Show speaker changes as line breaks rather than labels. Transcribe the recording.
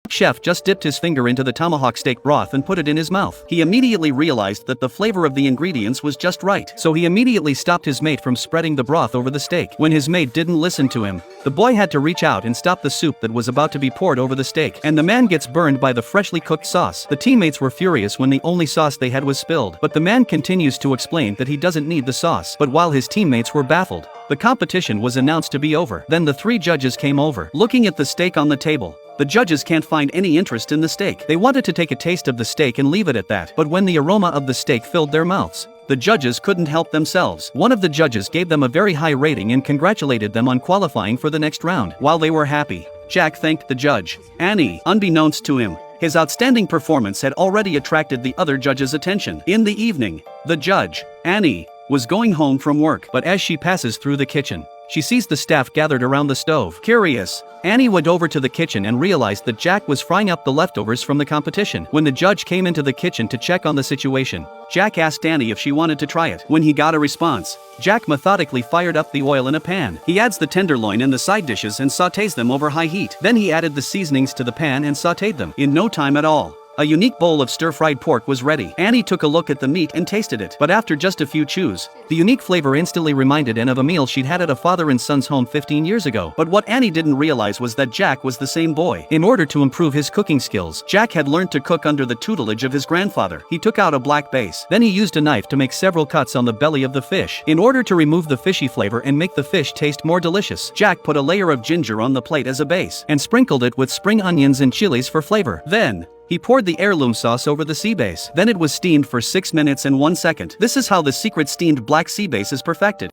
Chef just dipped his finger into the tomahawk steak broth and put it in his mouth. He immediately realized that the flavor of the ingredients was just right, so he immediately stopped his mate from spreading the broth over the steak. When his mate didn't listen to him, the boy had to reach out and stop the soup that was about to be poured over the steak, and the man gets burned by the freshly cooked sauce. The teammates were furious when the only sauce they had was spilled, but the man continues to explain that he doesn't need the sauce. But while his teammates were baffled, the competition was announced to be over. Then the three judges came over. Looking at the steak on the table, the judges can't find any interest in the steak. They wanted to take a taste of the steak and leave it at that, but when the aroma of the steak filled their mouths, the judges couldn't help themselves. One of the judges gave them a very high rating and congratulated them on qualifying for the next round. While they were happy, Jack thanked the judge, Annie. Unbeknownst to him, his outstanding performance had already attracted the other judges' attention. In the evening, the judge, Annie, was going home from work, but as she passes through the kitchen, she sees the staff gathered around the stove. Curious, Annie went over to the kitchen and realized that Jack was frying up the leftovers from the competition. When the judge came into the kitchen to check on the situation, Jack asked Annie if she wanted to try it. When he got a response, Jack methodically fired up the oil in a pan. He adds the tenderloin and the side dishes and sautés them over high heat. Then he added the seasonings to the pan and sautéed them. In no time at all, a unique bowl of stir-fried pork was ready. Annie took a look at the meat and tasted it, but after just a few chews, the unique flavor instantly reminded Anne of a meal she'd had at a father and son's home 15 years ago. But what Annie didn't realize was that Jack was the same boy. In order to improve his cooking skills, Jack had learned to cook under the tutelage of his grandfather. He took out a black base. Then he used a knife to make several cuts on the belly of the fish. In order to remove the fishy flavor and make the fish taste more delicious, Jack put a layer of ginger on the plate as a base and sprinkled it with spring onions and chilies for flavor. Then, he poured the heirloom sauce over the sea base. Then it was steamed for 6 minutes and 1 second. This is how the secret steamed black sea base is perfected.